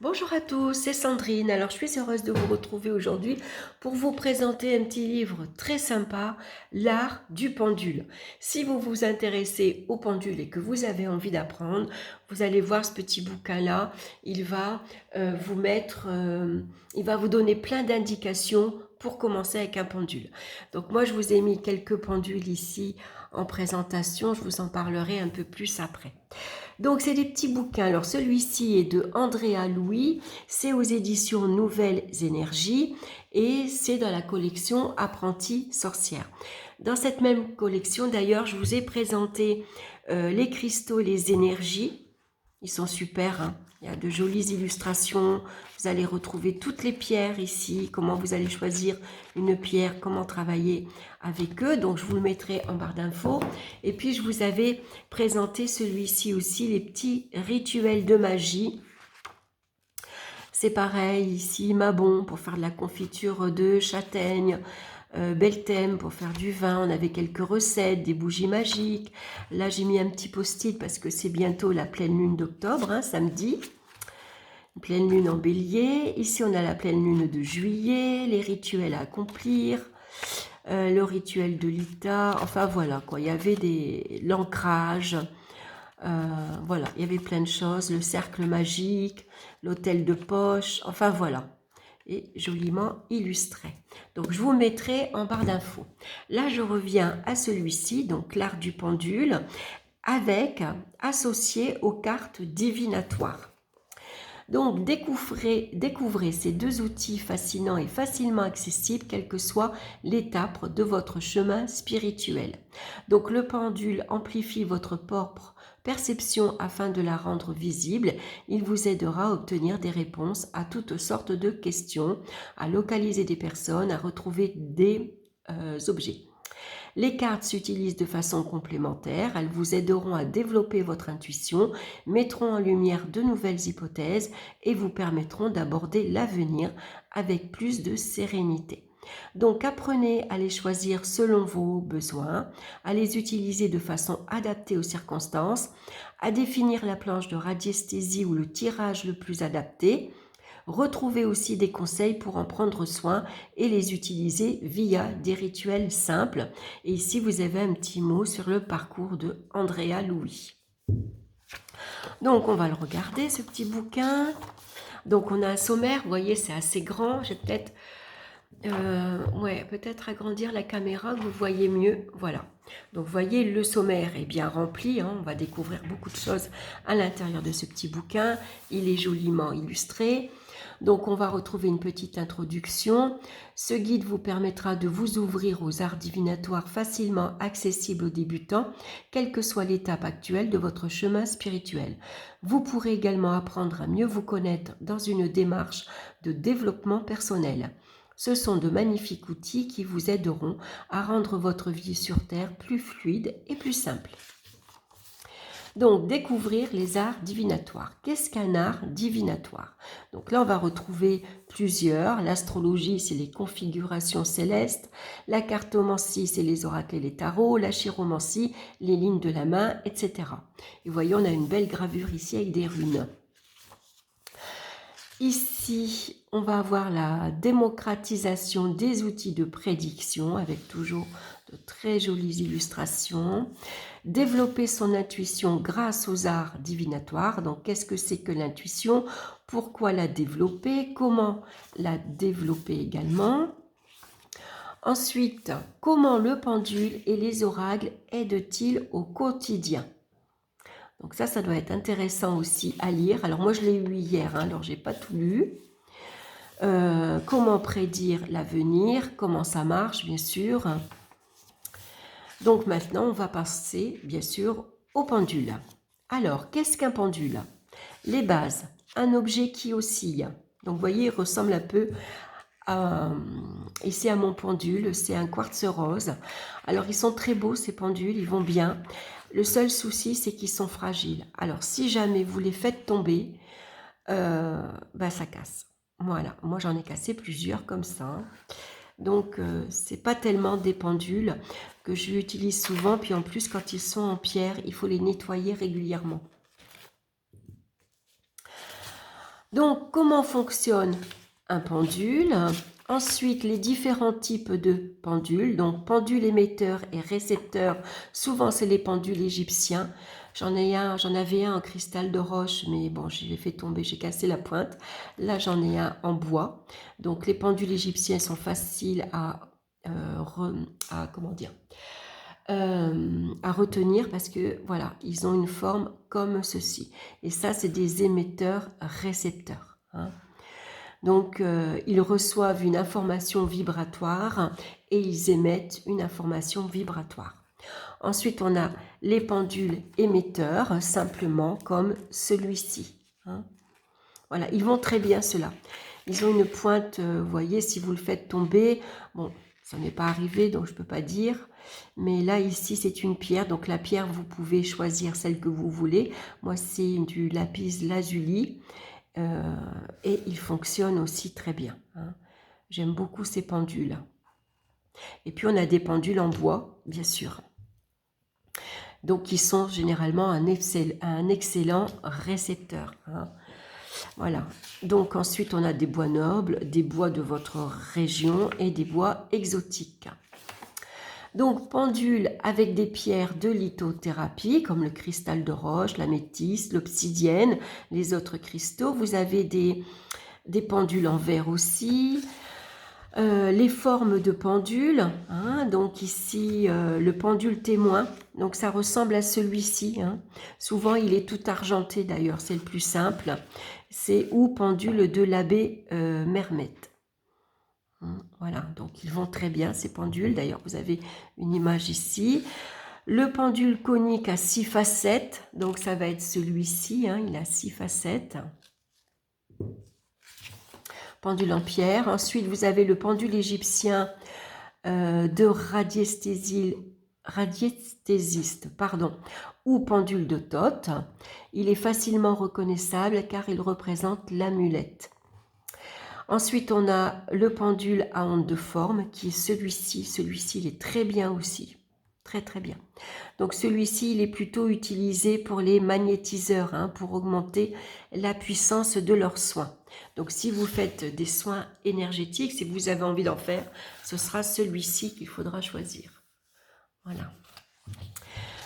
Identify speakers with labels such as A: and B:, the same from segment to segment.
A: Bonjour à tous, c'est Sandrine. Alors, je suis heureuse de vous retrouver aujourd'hui pour vous présenter un petit livre très sympa, L'art du pendule. Si vous vous intéressez au pendule et que vous avez envie d'apprendre, vous allez voir ce petit bouquin-là. Il va il va vous donner plein d'indications pour commencer avec un pendule. Donc, moi, je vous ai mis quelques pendules ici en présentation. Je vous en parlerai un peu plus après. Donc, c'est des petits bouquins. Alors, celui-ci est de Andrea Louis. C'est aux éditions Nouvelles Énergies et c'est dans la collection Apprentie sorcière. Dans cette même collection, d'ailleurs, je vous ai présenté les cristaux et les énergies. Ils sont super, hein. Il y a de jolies illustrations. Vous allez retrouver toutes les pierres ici, comment vous allez choisir une pierre, comment travailler avec eux. Donc, je vous le mettrai en barre d'infos. Et puis, je vous avais présenté celui-ci aussi, les petits rituels de magie. C'est pareil, ici, Mabon pour faire de la confiture de châtaigne, Belthème pour faire du vin. On avait quelques recettes, des bougies magiques. Là, j'ai mis un petit post-it parce que c'est bientôt la pleine lune d'octobre, hein, samedi. Une pleine lune en bélier. Ici, on a la pleine lune de juillet, les rituels à accomplir, le rituel de l'Ita. Enfin, voilà, quoi. Il y avait l'ancrage. Voilà, il y avait plein de choses. Le cercle magique, l'hôtel de poche. Enfin, voilà. Et joliment illustré. Donc, je vous mettrai en barre d'infos. Là, je reviens à celui-ci, donc l'art du pendule, avec associé aux cartes divinatoires. Donc, découvrez ces deux outils fascinants et facilement accessibles, quelle que soit l'étape de votre chemin spirituel. Donc, le pendule amplifie votre propre perception afin de la rendre visible. Il vous aidera à obtenir des réponses à toutes sortes de questions, à localiser des personnes, à retrouver des objets. Les cartes s'utilisent de façon complémentaire, elles vous aideront à développer votre intuition, mettront en lumière de nouvelles hypothèses et vous permettront d'aborder l'avenir avec plus de sérénité. Donc apprenez à les choisir selon vos besoins, à les utiliser de façon adaptée aux circonstances, à définir la planche de radiesthésie ou le tirage le plus adapté. Retrouvez aussi des conseils pour en prendre soin et les utiliser via des rituels simples. Et ici, vous avez un petit mot sur le parcours de Andrea Louis. Donc, on va le regarder, ce petit bouquin. Donc, on a un sommaire. Vous voyez, c'est assez grand. J'ai peut-être peut-être agrandir la caméra, que vous voyez mieux. Voilà. Donc, vous voyez, le sommaire est bien rempli. Hein. On va découvrir beaucoup de choses à l'intérieur de ce petit bouquin. Il est joliment illustré. Donc, on va retrouver une petite introduction. Ce guide vous permettra de vous ouvrir aux arts divinatoires facilement accessibles aux débutants, quelle que soit l'étape actuelle de votre chemin spirituel. Vous pourrez également apprendre à mieux vous connaître dans une démarche de développement personnel. Ce sont de magnifiques outils qui vous aideront à rendre votre vie sur Terre plus fluide et plus simple. Donc, découvrir les arts divinatoires. Qu'est-ce qu'un art divinatoire? Donc là, on va retrouver plusieurs. L'astrologie, c'est les configurations célestes. La cartomancie, c'est les oracles et les tarots. La chiromancie, les lignes de la main, etc. Et vous voyez, on a une belle gravure ici avec des runes. Ici, on va avoir la démocratisation des outils de prédiction avec toujours de très jolies illustrations. Développer son intuition grâce aux arts divinatoires. Donc, qu'est-ce que c'est que l'intuition? Pourquoi la développer? Comment la développer également? Ensuite, comment le pendule et les oracles aident-ils au quotidien? Donc ça doit être intéressant aussi à lire. Alors moi, je l'ai eu hier, hein, alors j'ai pas tout lu. Comment prédire l'avenir? Comment ça marche, bien sûr. Donc maintenant, on va passer, bien sûr, au pendule. Alors, qu'est-ce qu'un pendule? Les bases, un objet qui oscille. Donc, vous voyez, il ressemble un peu ici à mon pendule, c'est un quartz rose. Alors, ils sont très beaux, ces pendules, ils vont bien. Le seul souci, c'est qu'ils sont fragiles. Alors, si jamais vous les faites tomber, ça casse. Voilà, moi j'en ai cassé plusieurs comme ça. Donc, c'est pas tellement des pendules que j'utilise souvent. Puis en plus, quand ils sont en pierre, il faut les nettoyer régulièrement. Donc, comment fonctionne un pendule? Ensuite, les différents types de pendules. Donc, pendule émetteur et récepteur. Souvent, c'est les pendules égyptiens. J'en avais un en cristal de roche, mais bon, je l'ai fait tomber, j'ai cassé la pointe. Là, j'en ai un en bois. Donc, les pendules égyptiennes sont faciles comment dire, à retenir parce que voilà, ils ont une forme comme ceci. Et ça, c'est des émetteurs-récepteurs. Hein. Donc, ils reçoivent une information vibratoire et ils émettent une information vibratoire. Ensuite, on a les pendules émetteurs, simplement comme celui-ci. Hein. Voilà, ils vont très bien ceux-là. Ils ont une pointe, vous voyez, si vous le faites tomber, bon, ça n'est pas arrivé, donc je ne peux pas dire. Mais là, ici, c'est une pierre. Donc, la pierre, vous pouvez choisir celle que vous voulez. Moi, c'est du lapis lazuli. Et il fonctionne aussi très bien. Hein. J'aime beaucoup ces pendules. Et puis, on a des pendules en bois, bien sûr. Donc, qui sont généralement un excellent récepteur. Hein. Voilà. Donc, ensuite, on a des bois nobles, des bois de votre région et des bois exotiques. Donc, pendule avec des pierres de lithothérapie, comme le cristal de roche, l'améthyste, l'obsidienne, les autres cristaux. Vous avez des pendules en verre aussi. Les formes de pendules, hein, donc ici le pendule témoin, donc ça ressemble à celui-ci. Hein. Souvent, il est tout argenté d'ailleurs, c'est le plus simple. C'est ou pendule de l'abbé Mermet. Voilà, donc ils vont très bien ces pendules. D'ailleurs, vous avez une image ici. Le pendule conique à 6 facettes, donc ça va être celui-ci, hein, il a 6 facettes. Pendule en pierre. Ensuite, vous avez le pendule égyptien de radiesthésiste, ou pendule de Thoth. Il est facilement reconnaissable car il représente l'amulette. Ensuite, on a le pendule à onde de forme qui est celui-ci. Celui-ci, il est très bien aussi. Très, très bien. Donc, celui-ci, il est plutôt utilisé pour les magnétiseurs, hein, pour augmenter la puissance de leurs soins. Donc, si vous faites des soins énergétiques, si vous avez envie d'en faire, ce sera celui-ci qu'il faudra choisir. Voilà.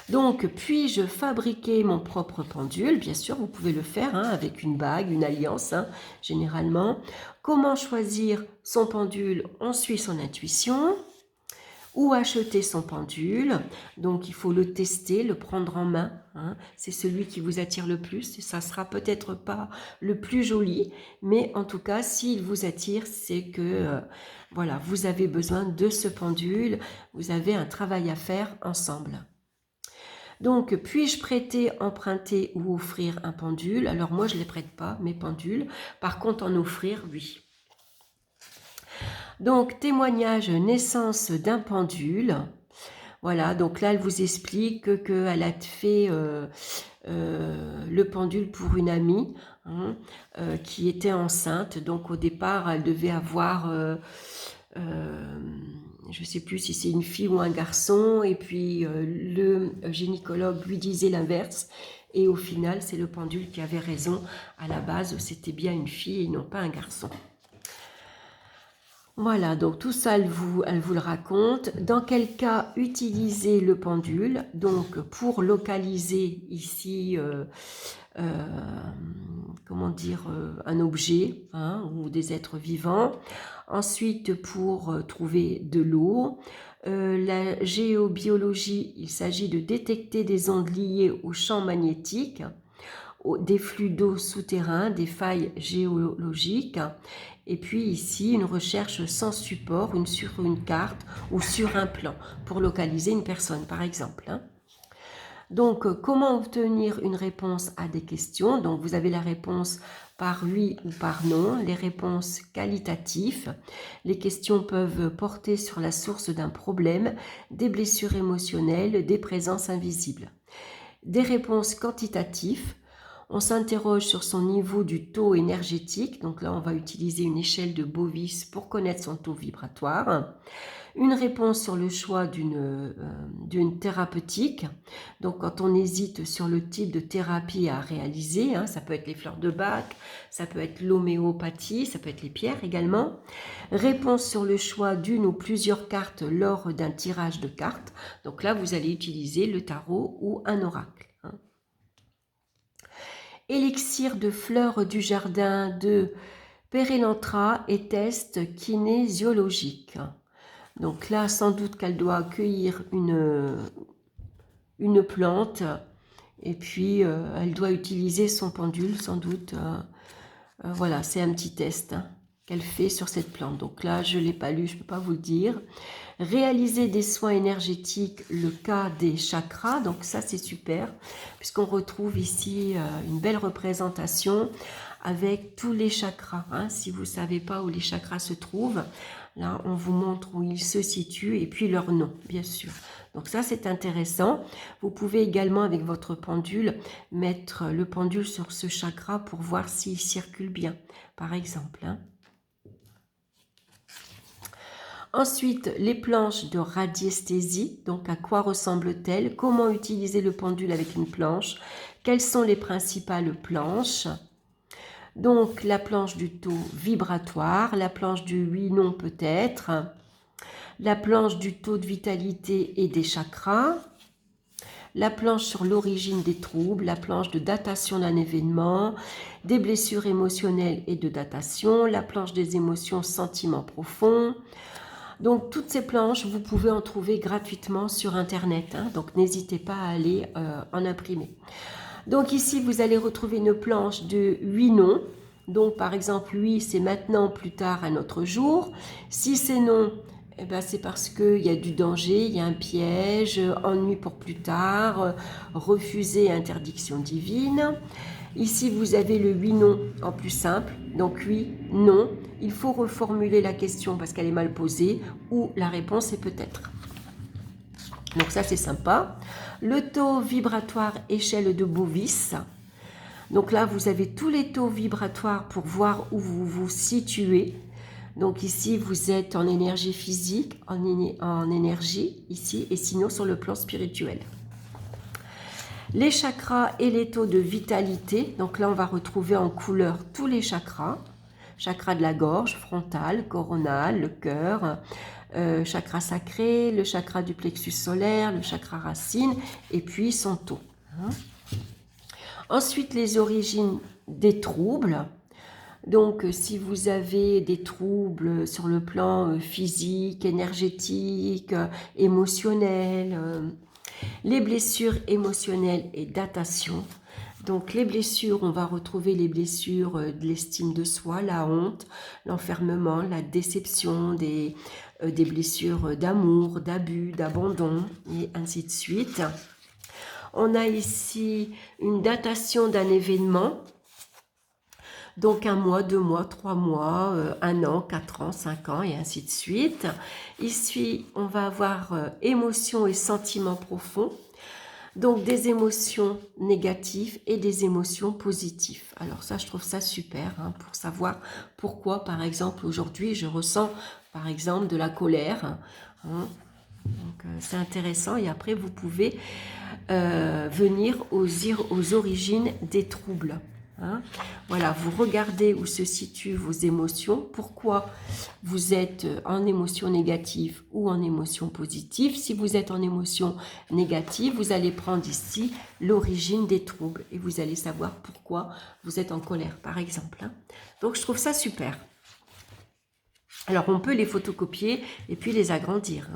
A: Donc, puis-je fabriquer mon propre pendule? Bien sûr, vous pouvez le faire hein, avec une bague, une alliance, hein, généralement. Comment choisir son pendule? On suit son intuition. Où acheter son pendule? Donc, il faut le tester, le prendre en main. Hein. C'est celui qui vous attire le plus. Ça ne sera peut-être pas le plus joli, mais en tout cas, s'il vous attire, c'est que voilà, vous avez besoin de ce pendule. Vous avez un travail à faire ensemble. Donc, puis-je prêter, emprunter ou offrir un pendule? Alors, moi, je ne les prête pas, mes pendules. Par contre, en offrir, oui. Donc, témoignage naissance d'un pendule. Voilà, donc là, elle vous explique qu'elle a fait le pendule pour une amie hein, qui était enceinte. Donc, au départ, elle devait avoir... je ne sais plus si c'est une fille ou un garçon, et puis le gynécologue lui disait l'inverse, et au final, c'est le pendule qui avait raison. À la base, c'était bien une fille et non pas un garçon. Voilà, donc tout ça, elle vous le raconte. Dans quel cas utiliser le pendule? Donc, pour localiser ici, comment dire, un objet hein, ou des êtres vivants. Ensuite, pour trouver de l'eau. La géobiologie, il s'agit de détecter des ondes liées au champ magnétique, des flux d'eau souterrains, des failles géologiques. Et puis ici, une recherche sans support, sur une carte ou sur un plan, pour localiser une personne, par exemple. Hein. Donc, comment obtenir une réponse à des questions? Donc, vous avez la réponse par oui ou par non, les réponses qualitatives. Les questions peuvent porter sur la source d'un problème, des blessures émotionnelles, des présences invisibles. Des réponses quantitatives. On s'interroge sur son niveau du taux énergétique. Donc là, on va utiliser une échelle de Bovis pour connaître son taux vibratoire. Une réponse sur le choix d'une thérapeutique. Donc quand on hésite sur le type de thérapie à réaliser, ça peut être les fleurs de Bach, ça peut être l'homéopathie, ça peut être les pierres également. Réponse sur le choix d'une ou plusieurs cartes lors d'un tirage de cartes. Donc là, vous allez utiliser le tarot ou un oracle. Élixir de fleurs du jardin de Pérélantra et test kinésiologique. Donc là, sans doute qu'elle doit accueillir une plante et puis elle doit utiliser son pendule, sans doute. Voilà, c'est un petit test qu'elle fait sur cette plante. Donc là, je ne l'ai pas lu, je ne peux pas vous le dire. Réaliser des soins énergétiques, le cas des chakras. Donc ça, c'est super, puisqu'on retrouve ici une belle représentation avec tous les chakras. Si vous ne savez pas où les chakras se trouvent, là, on vous montre où ils se situent et puis leur nom, bien sûr. Donc ça, c'est intéressant. Vous pouvez également, avec votre pendule, mettre le pendule sur ce chakra pour voir s'il circule bien, par exemple. Ensuite, les planches de radiesthésie. Donc, à quoi ressemblent-elles? Comment utiliser le pendule avec une planche? Quelles sont les principales planches? Donc, la planche du taux vibratoire, la planche du oui-non peut-être, la planche du taux de vitalité et des chakras, la planche sur l'origine des troubles, la planche de datation d'un événement, des blessures émotionnelles et de datation, la planche des émotions, sentiments profonds. Donc, toutes ces planches, vous pouvez en trouver gratuitement sur Internet. Donc, n'hésitez pas à aller en imprimer. Donc, ici, vous allez retrouver une planche de 8 noms. Donc, par exemple, oui, c'est maintenant, plus tard, un autre jour. Si c'est non, eh ben, c'est parce qu'il y a du danger, il y a un piège, ennui pour plus tard, refuser, interdiction divine. Ici, vous avez le oui, non en plus simple. Donc oui, non. Il faut reformuler la question parce qu'elle est mal posée ou la réponse est peut-être. Donc ça, c'est sympa. Le taux vibratoire échelle de Bovis. Donc là, vous avez tous les taux vibratoires pour voir où vous vous situez. Donc ici, vous êtes en énergie physique, en énergie ici, et sinon sur le plan spirituel. Les chakras et les taux de vitalité. Donc là, on va retrouver en couleur tous les chakras. Chakra de la gorge, frontal, coronal, le cœur, chakra sacré, le chakra du plexus solaire, le chakra racine, et puis son taux. Ensuite, les origines des troubles. Donc, si vous avez des troubles sur le plan physique, énergétique, émotionnel, les blessures émotionnelles et datation. Donc les blessures, on va retrouver les blessures de l'estime de soi, la honte, l'enfermement, la déception, des blessures d'amour, d'abus, d'abandon et ainsi de suite. On a ici une datation d'un événement. Donc 1 mois, 2 mois, 3 mois, 1 an, 4 ans, 5 ans et ainsi de suite. Ici, on va avoir émotions et sentiments profonds. Donc des émotions négatives et des émotions positives. Alors ça, je trouve ça super pour savoir pourquoi, par exemple, aujourd'hui, je ressens, par exemple, de la colère. Donc c'est intéressant et après, vous pouvez venir aux origines des troubles. Voilà, vous regardez où se situent vos émotions, pourquoi vous êtes en émotion négative ou en émotion positive. Si vous êtes en émotion négative, vous allez prendre ici l'origine des troubles et vous allez savoir pourquoi vous êtes en colère, par exemple. Donc, je trouve ça super. Alors, on peut les photocopier et puis les agrandir.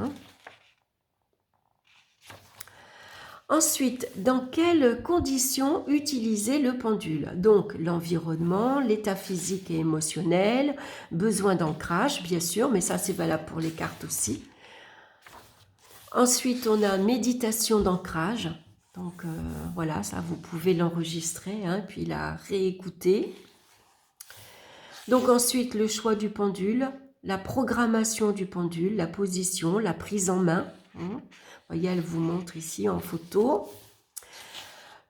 A: Ensuite, dans quelles conditions utiliser le pendule? Donc, l'environnement, l'état physique et émotionnel, besoin d'ancrage, bien sûr, mais ça, c'est valable pour les cartes aussi. Ensuite, on a méditation d'ancrage. Donc, voilà, ça, vous pouvez l'enregistrer, puis la réécouter. Donc, ensuite, le choix du pendule, la programmation du pendule, la position, la prise en main. Vous voyez, elle vous montre ici en photo.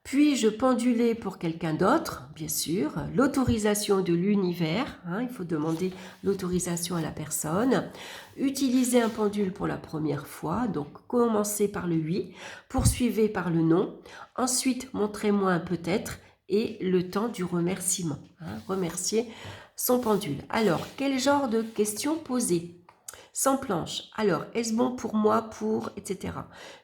A: Puis-je penduler pour quelqu'un d'autre? Bien sûr. L'autorisation de l'univers, hein, il faut demander l'autorisation à la personne. Utiliser un pendule pour la première fois, donc commencez par le oui, poursuivez par le non. Ensuite, montrez-moi un peut-être et le temps du remerciement. Hein, remercier son pendule. Alors, quel genre de questions poser? Sans planche. Alors, est-ce bon pour moi pour, etc.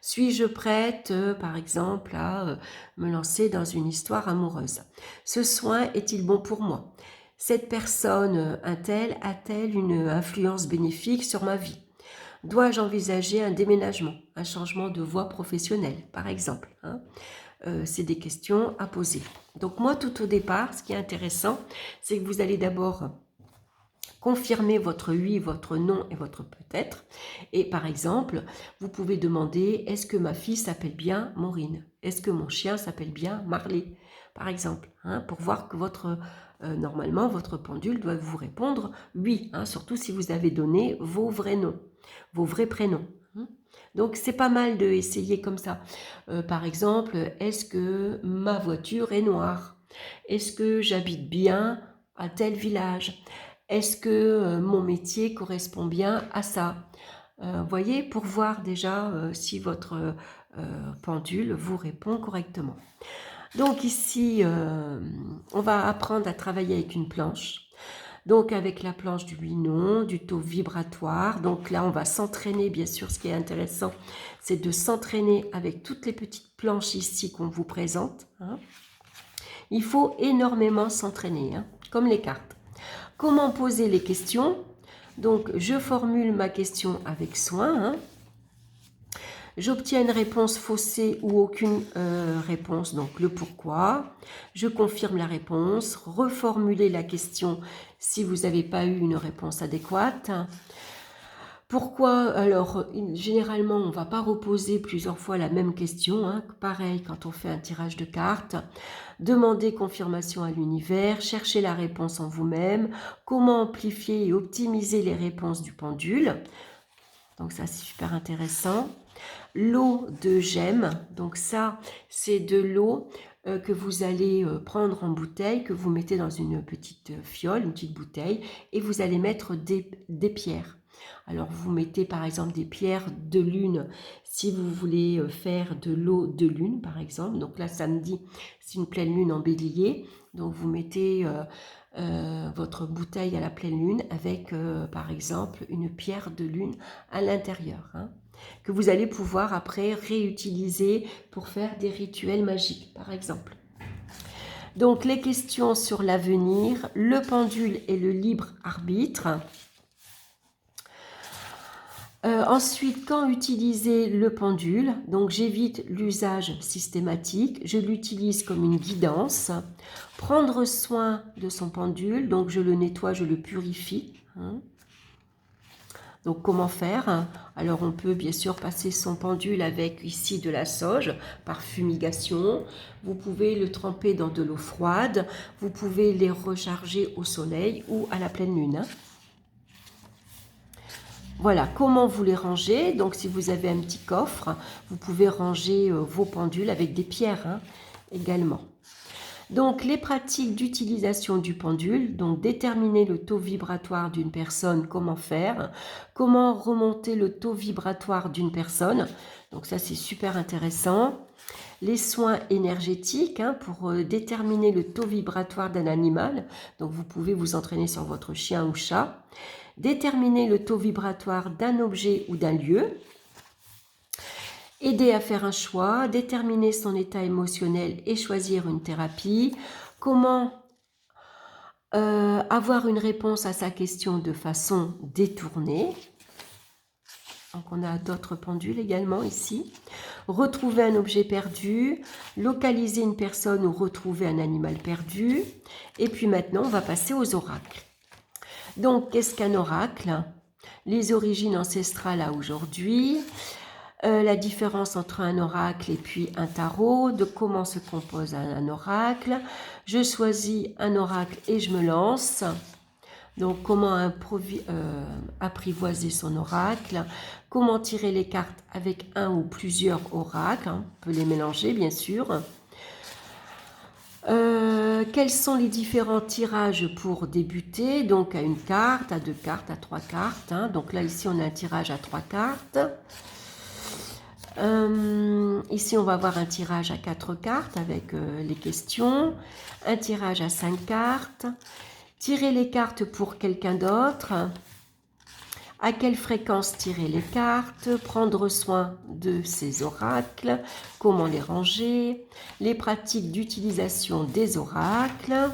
A: Suis-je prête, par exemple, à me lancer dans une histoire amoureuse? Ce soin est-il bon pour moi? Cette personne, un-tel, a-t-elle une influence bénéfique sur ma vie? Dois-je envisager un déménagement, un changement de voie professionnelle, par exemple, hein? C'est des questions à poser. Donc moi, tout au départ, ce qui est intéressant, c'est que vous allez d'abord confirmer votre oui, votre non et votre peut-être. Et par exemple, vous pouvez demander, est-ce que ma fille s'appelle bien Maureen? Est-ce que mon chien s'appelle bien Marley? Par exemple, hein, pour voir que normalement, votre pendule doit vous répondre oui, hein, surtout si vous avez donné vos vrais noms, vos vrais prénoms. Hein. Donc, c'est pas mal d'essayer comme ça. Par exemple, est-ce que ma voiture est noire? Est-ce que j'habite bien à tel village? Est-ce que mon métier correspond bien à ça? Voyez, pour voir déjà si votre pendule vous répond correctement. Donc ici, on va apprendre à travailler avec une planche. Donc avec la planche du oui-non, du taux vibratoire. Donc là, on va s'entraîner, bien sûr. Ce qui est intéressant, c'est de s'entraîner avec toutes les petites planches ici qu'on vous présente. Hein. Il faut énormément s'entraîner, hein, comme les cartes. Comment poser les questions? Donc, je formule ma question avec soin. Hein. J'obtiens une réponse faussée ou aucune réponse, donc le pourquoi. Je confirme la réponse. Reformuler la question si vous n'avez pas eu une réponse adéquate. Pourquoi? Alors, généralement, on ne va pas reposer plusieurs fois la même question. Hein. Pareil, quand on fait un tirage de cartes. Demandez confirmation à l'univers. Cherchez la réponse en vous-même. Comment amplifier et optimiser les réponses du pendule? Donc ça, c'est super intéressant. L'eau de gemme. Donc ça, c'est de l'eau que vous allez prendre en bouteille, que vous mettez dans une petite fiole, une petite bouteille, et vous allez mettre des pierres. Alors, vous mettez par exemple des pierres de lune si vous voulez faire de l'eau de lune, par exemple. Donc là, samedi, c'est une pleine lune en bélier. Donc, vous mettez votre bouteille à la pleine lune avec, par exemple, une pierre de lune à l'intérieur, hein, que vous allez pouvoir après réutiliser pour faire des rituels magiques, par exemple. Donc, les questions sur l'avenir, le pendule et le libre arbitre. Ensuite, quand utiliser le pendule? Donc, j'évite l'usage systématique. Je l'utilise comme une guidance. Prendre soin de son pendule. Donc, je le nettoie, je le purifie. Hein. Donc, comment faire? Alors, on peut bien sûr passer son pendule avec ici de la sauge par fumigation. Vous pouvez le tremper dans de l'eau froide. Vous pouvez les recharger au soleil ou à la pleine lune. Hein. Voilà, comment vous les rangez? Donc, si vous avez un petit coffre, vous pouvez ranger vos pendules avec des pierres hein, également. Donc, les pratiques d'utilisation du pendule, donc déterminer le taux vibratoire d'une personne, comment faire? Comment remonter le taux vibratoire d'une personne? Donc, ça, c'est super intéressant. Les soins énergétiques hein, pour déterminer le taux vibratoire d'un animal. Donc, vous pouvez vous entraîner sur votre chien ou chat. Déterminer le taux vibratoire d'un objet ou d'un lieu, aider à faire un choix, déterminer son état émotionnel et choisir une thérapie, comment avoir une réponse à sa question de façon détournée. Donc on a d'autres pendules également ici. Retrouver un objet perdu, localiser une personne ou retrouver un animal perdu. Et puis maintenant, on va passer aux oracles. Donc, qu'est-ce qu'un oracle? Les origines ancestrales à aujourd'hui, la différence entre un oracle et puis un tarot, de comment se compose un oracle. Je choisis un oracle et je me lance. Donc, comment apprivoiser son oracle, comment tirer les cartes avec un ou plusieurs oracles, hein, on peut les mélanger bien sûr. Quels sont les différents tirages pour débuter? Donc à une carte, à 2 cartes, à 3 cartes. Hein. Donc là, ici, on a un tirage à 3 cartes. Ici, on va avoir un tirage à 4 cartes avec les questions. Un tirage à 5 cartes. Tirer les cartes pour quelqu'un d'autre. À quelle fréquence tirer les cartes, prendre soin de ces oracles, comment les ranger, les pratiques d'utilisation des oracles.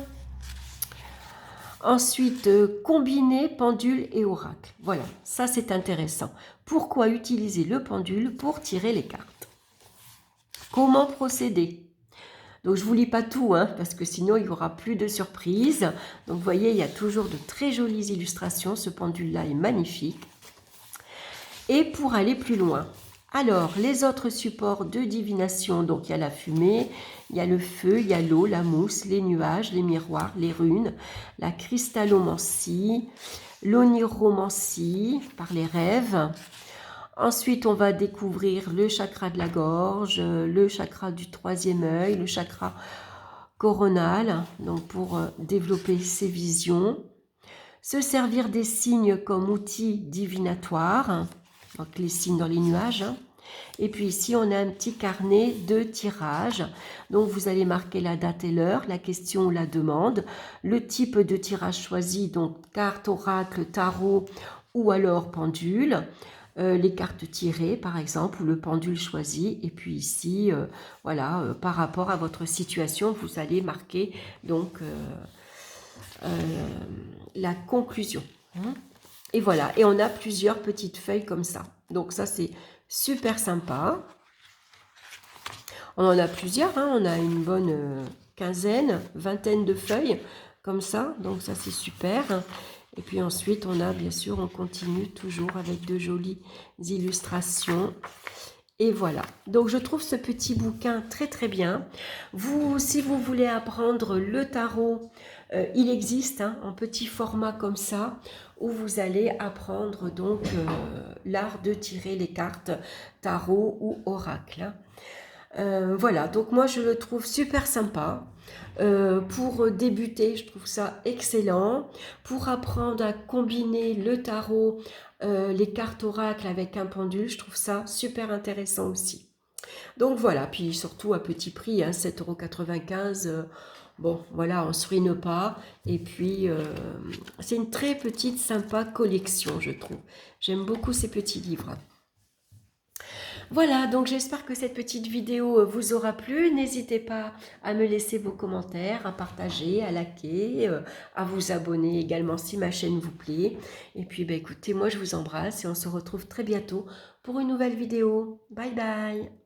A: Ensuite, combiner pendule et oracle. Voilà, ça c'est intéressant. Pourquoi utiliser le pendule pour tirer les cartes? Comment procéder? Donc je ne vous lis pas tout, hein, parce que sinon il y aura plus de surprises. Donc vous voyez, il y a toujours de très jolies illustrations. Ce pendule-là est magnifique. Et pour aller plus loin, alors les autres supports de divination, donc il y a la fumée, il y a le feu, il y a l'eau, la mousse, les nuages, les miroirs, les runes, la cristallomancie, l'oniromancie par les rêves. Ensuite, on va découvrir le chakra de la gorge, le chakra du troisième œil, le chakra coronal, donc pour développer ses visions. Se servir des signes comme outils divinatoires, donc les signes dans les nuages. Et puis ici, on a un petit carnet de tirage. Donc vous allez marquer la date et l'heure, la question ou la demande, le type de tirage choisi, donc carte, oracle, tarot ou alors pendule. Les cartes tirées par exemple, ou le pendule choisi. Et puis ici, voilà, par rapport à votre situation, vous allez marquer donc la conclusion. Et voilà, et on a plusieurs petites feuilles comme ça. Donc ça, c'est super sympa. On en a plusieurs, hein. On a une bonne quinzaine, vingtaine de feuilles comme ça. Donc ça, c'est super. Et puis ensuite, on a, bien sûr, on continue toujours avec de jolies illustrations. Et voilà, donc je trouve ce petit bouquin très très bien. Vous, si vous voulez apprendre le tarot, il existe hein, en petit format comme ça, où vous allez apprendre donc l'art de tirer les cartes tarot ou oracle. Voilà, donc moi je le trouve super sympa. Pour débuter, je trouve ça excellent. Pour apprendre à combiner le tarot, les cartes oracles avec un pendule, je trouve ça super intéressant aussi. Donc voilà, puis surtout à petit prix, hein, 7,95 €. Bon, voilà, on ne se ruine pas. Et puis, c'est une très petite, sympa collection, je trouve. J'aime beaucoup ces petits livres. Voilà, donc j'espère que cette petite vidéo vous aura plu. N'hésitez pas à me laisser vos commentaires, à partager, à liker, à vous abonner également si ma chaîne vous plaît. Et puis, bah, écoutez, moi je vous embrasse et on se retrouve très bientôt pour une nouvelle vidéo. Bye bye!